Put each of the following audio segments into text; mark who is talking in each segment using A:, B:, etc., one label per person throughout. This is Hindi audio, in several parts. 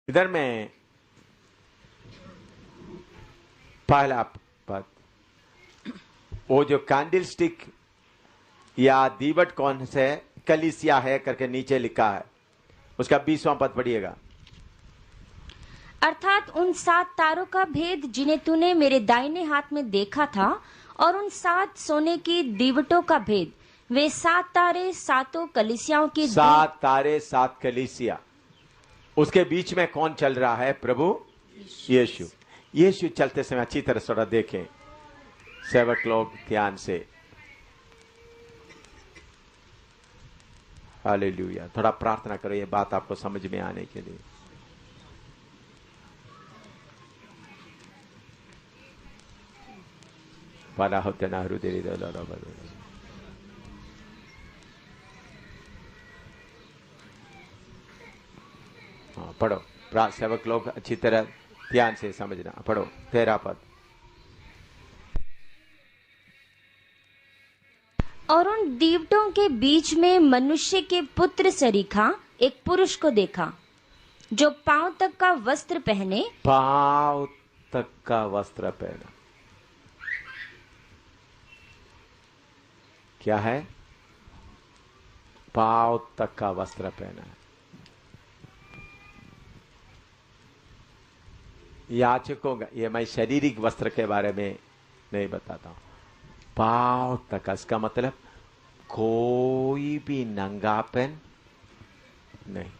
A: इधर में पहला पद, वो जो कैंडल स्टिक या दीवट कौन से कलीसिया है करके नीचे लिखा है, उसका 20वां पद पढ़िएगा।
B: अर्थात उन 7 तारों का भेद जिन्हें तूने मेरे दाहिने हाथ में देखा था, और उन 7 सोने की दीवटों का भेद, वे 7 तारे सातों कलीसियाओं की
A: 7 तारे 7 कलीसिया, उसके बीच में कौन चल रहा है? प्रभु यीशु। यीशु चलते समय अच्छी तरह थोड़ा देखें, सेवक लोग ध्यान से। हालेलुया। थोड़ा प्रार्थना करो ये बात आपको समझ में आने के लिए। वाला होते ना हृदय हाँ पढ़ो, सेवक लोग अच्छी तरह ध्यान से समझना। पढ़ो 13 पद।
B: और उन दीवटों के बीच में मनुष्य के पुत्र सरीखा एक पुरुष को देखा, जो पांव तक का वस्त्र पहने,
A: पांव तक का वस्त्र पहना। क्या है? पांव तक का वस्त्र पहना है। याचकों का, ये मैं शारीरिक वस्त्र के बारे में नहीं बताता हूं, पांव तक, इसका मतलब कोई भी नंगापन नहीं।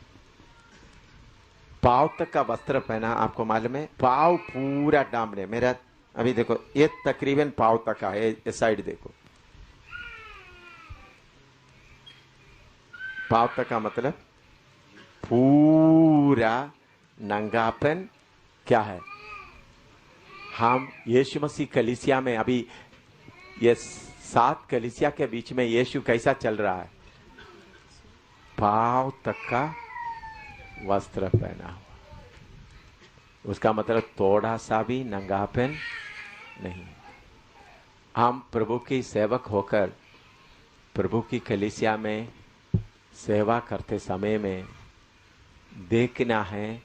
A: पांव तक का वस्त्र पहना, आपको मालूम है? पांव पूरा डामने, मेरा अभी देखो ये तकरीबन पांव तक का है, ये साइड देखो। पांव तक का मतलब पूरा नंगापन क्या है? हम यीशु मसीह कलीसिया में, अभी ये 7 कलीसिया के बीच में यीशु कैसा चल रहा है? पांव तक का वस्त्र पहना हुआ। उसका मतलब थोड़ा सा भी नंगापन नहीं। हम प्रभु की सेवक होकर प्रभु की कलीसिया में सेवा करते समय में देखना है,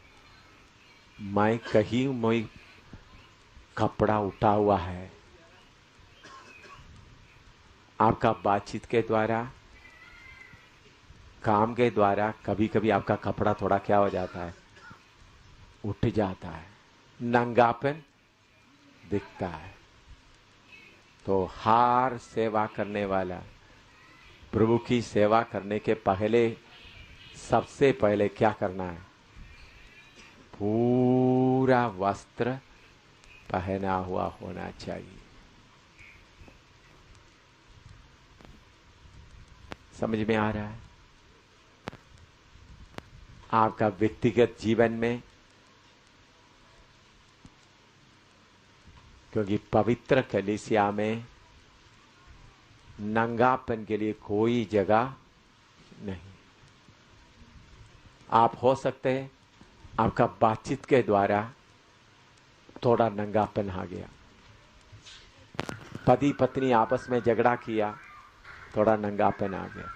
A: मैं कहीं मोई कपड़ा उठा हुआ है। आपका बातचीत के द्वारा, काम के द्वारा कभी कभी आपका कपड़ा थोड़ा क्या हो जाता है? उठ जाता है, नंगापन दिखता है। तो हर सेवा करने वाला प्रभु की सेवा करने के पहले सबसे पहले क्या करना है? पूरा वस्त्र पहना हुआ होना चाहिए। समझ में आ रहा है? आपका व्यक्तिगत जीवन में, क्योंकि पवित्र कलीसिया में नंगापन के लिए कोई जगह नहीं। आप हो सकते हैं आपका बातचीत के द्वारा थोड़ा नंगापन आ गया, पति पत्नी आपस में झगड़ा किया, थोड़ा नंगापन आ गया,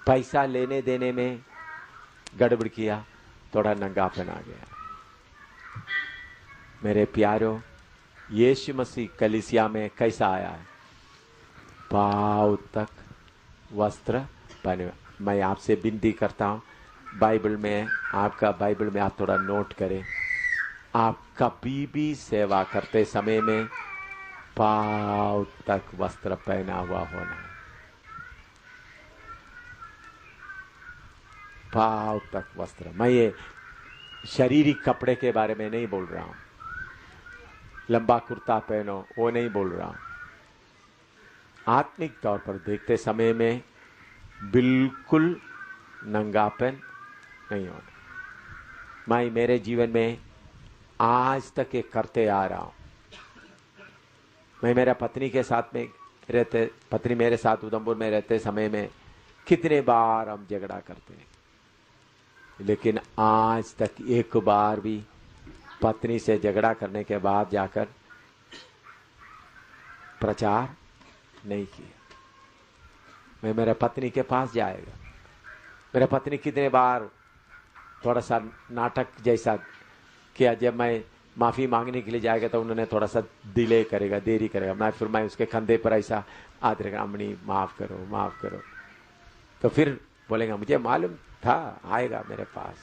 A: पैसा लेने देने में गड़बड़ किया, थोड़ा नंगापन आ गया। मेरे प्यारों, यीशु मसीह कलीसिया में कैसा आया है? पांव तक वस्त्र पहने। मैं आपसे विनती करता हूं, बाइबल में, आपका बाइबल में आप थोड़ा नोट करें, आप कभी भी सेवा करते समय में पांव तक वस्त्र पहना हुआ होना है। पांव तक वस्त्र। मैं ये शारीरिक कपड़े के बारे में नहीं बोल रहा हूं, लंबा कुर्ता पहनो वो नहीं बोल रहा हूं। आत्मिक तौर पर देखते समय में बिल्कुल नंगापन नहीं होना। मैं मेरे जीवन में आज तक ये करते आ रहा हूं। मैं मेरा पत्नी के साथ में रहते, पत्नी मेरे साथ उधमपुर में रहते समय में कितने बार हम झगड़ा करते हैं, लेकिन आज तक एक बार भी पत्नी से झगड़ा करने के बाद जाकर प्रचार नहीं किया। मैं मेरा पत्नी के पास जाएगा, मेरा पत्नी कितने बार थोड़ा सा नाटक जैसा किया। जब मैं माफी मांगने के लिए जाएगा तो उन्होंने थोड़ा सा डिले करेगा, देरी करेगा। फिर मैं उसके कंधे पर ऐसा हाथ रखेगा, अम्मनी माफ करो माफ करो। तो फिर बोलेगा मुझे मालूम था आएगा मेरे पास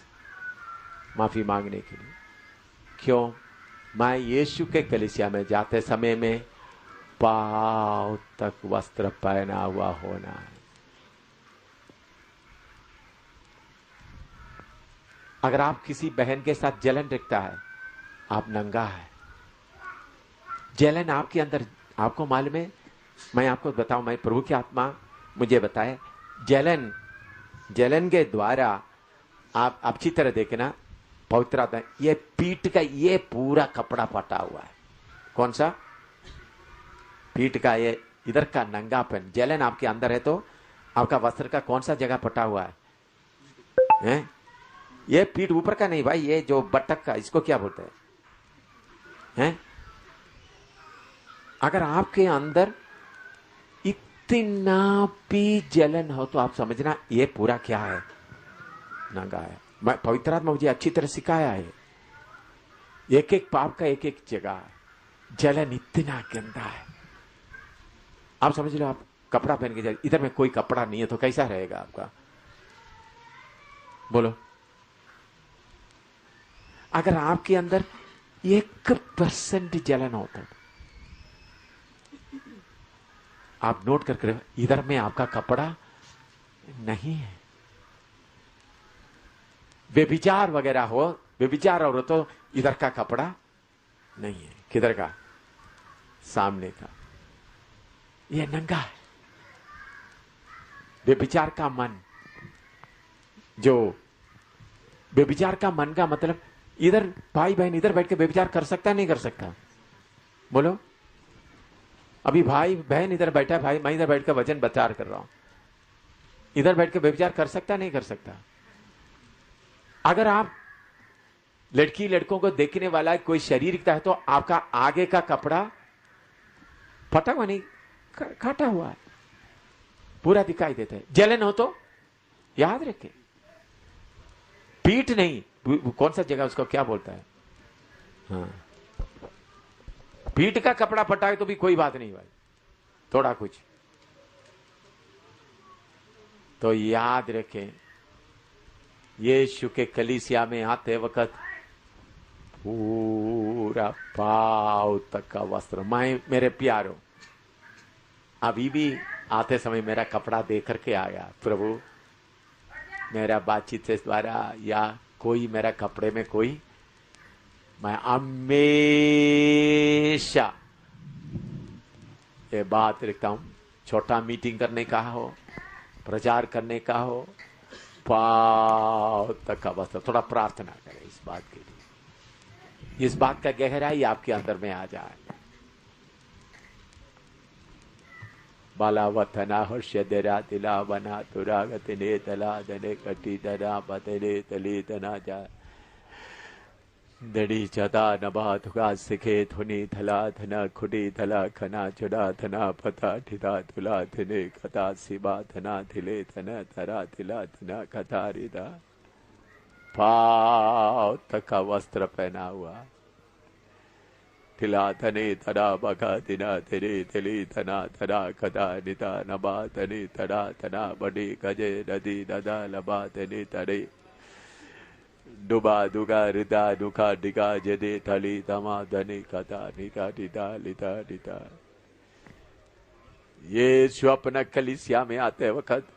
A: माफी मांगने के लिए। क्यों? मैं यीशु के कलीसिया में जाते समय में पांव तक वस्त्र पहना हुआ होना है। अगर आप किसी बहन के साथ जलन रखता है, आप नंगा है। जलन आपके अंदर, आपको मालूम है, मैं आपको बताऊं, मैं प्रभु की आत्मा मुझे बताए, जलन के द्वारा आप अच्छी तरह देखना, पवित्र आत्मा, ये पीठ का ये पूरा कपड़ा फटा हुआ है। कौन सा? पीठ का ये इधर का नंगापन। जलन आपके अंदर है तो आपका वस्त्र का कौन सा जगह फटा हुआ है? ये पीठ ऊपर का नहीं भाई, ये जो बटक का, इसको क्या बोलते हैं? अगर आपके अंदर इतना भी जलन हो तो आप समझना ये पूरा क्या है? नंगा है। मैं पवित्र आत्मा मुझे अच्छी तरह सिखाया है, एक एक पाप का एक एक जगह है। जलन इतना गंदा है। आप समझ लो, आप कपड़ा पहन के जाए, इधर में कोई कपड़ा नहीं है तो कैसा रहेगा आपका? बोलो। अगर आपके अंदर 1% जलन होता, आप नोट करके इधर में आपका कपड़ा नहीं है। व्यभिचार वगैरह हो, व्यभिचार और तो इधर का कपड़ा नहीं है। किधर का? सामने का। यह नंगा है। व्यभिचार का मन, जो व्यभिचार का मन का मतलब, इधर भाई बहन इधर बैठ के व्यभिचार कर सकता नहीं कर सकता? बोलो। अभी भाई बहन इधर बैठा है, भाई मैं इधर बैठ कर वचन प्रचार कर रहा हूं, इधर बैठ के व्यभिचार कर सकता नहीं कर सकता? अगर आप लड़की लड़कों को देखने वाला कोई शरीर दिखता है तो आपका आगे का कपड़ा फटा हुआ नहीं, काटा हुआ है, पूरा दिखाई देता है। जलन हो तो याद रखें, पीठ नहीं, कौन सा जगह उसको क्या बोलता है? हाँ, पीठ का कपड़ा फटा है तो भी कोई बात नहीं भाई, थोड़ा कुछ तो याद रखें। यीशु के कलीसिया में आते वक्त पूरा पांव तक का वस्त्र। मैं, मेरे प्यारों, अभी भी आते समय मेरा कपड़ा देख करके आया, प्रभु मेरा बातचीत से द्वारा या कोई मेरा कपड़े में कोई, मैं हमेशा ये बात रखता हूं, छोटा मीटिंग करने का हो, प्रचार करने का हो, पांव तक का वस्त्र। थोड़ा प्रार्थना करें इस बात के लिए, इस बात का गहराई आपके अंदर में आ जाए। बालावथना हर्षदरा तिला बना तुरागतने तला दने कटी दना बतने तली तना जा दड़ी चदा नभा थुका सिखे धुनी थला धना खुडी थला खना चुड़ा थना पता ठिदा तुला थने कथा सिबा थना थिले थना थरा थिला थना कथा रिदा। पांव तक का वस्त्र पहना हुआ, थिला थने थरा बगा दिना थिरे थिली थना थरा कथा निता नभा थने थरा थना बड़ी गजे नदी नदा लबा थने तरे डुबा दुगा रिदा दुखा डिगा जदे थली तमा धनी कथा निका डिदा लिता डिता। ये स्वप्न कलीसिया में आते वक्त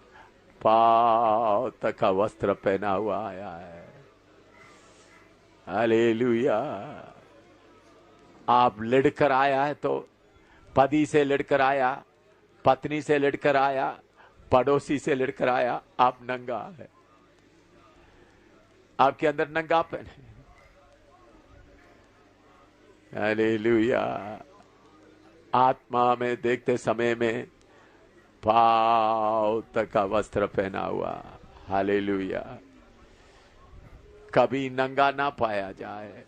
A: पांव तक का वस्त्र पहना हुआ आया है। हालेलुया। आप लड़कर आया है तो पति से लड़कर आया, पत्नी से लड़कर आया, पड़ोसी से लड़कर आया, आप नंगा है, आपके अंदर नंगापन है। हालेलुया। आत्मा में देखते समय में पांव तक का वस्त्र पहना हुआ। हालेलुया। कभी नंगा ना पाया जाए।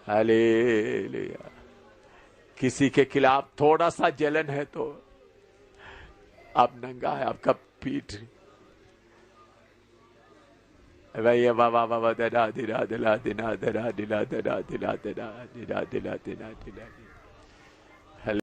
A: हालेलुया। किसी के खिलाफ थोड़ा सा जलन है तो अब नंगा है आपका पीठ। Vaya baba baba da da di da da la di na da da di la da da di la da da di la di la di la di la di.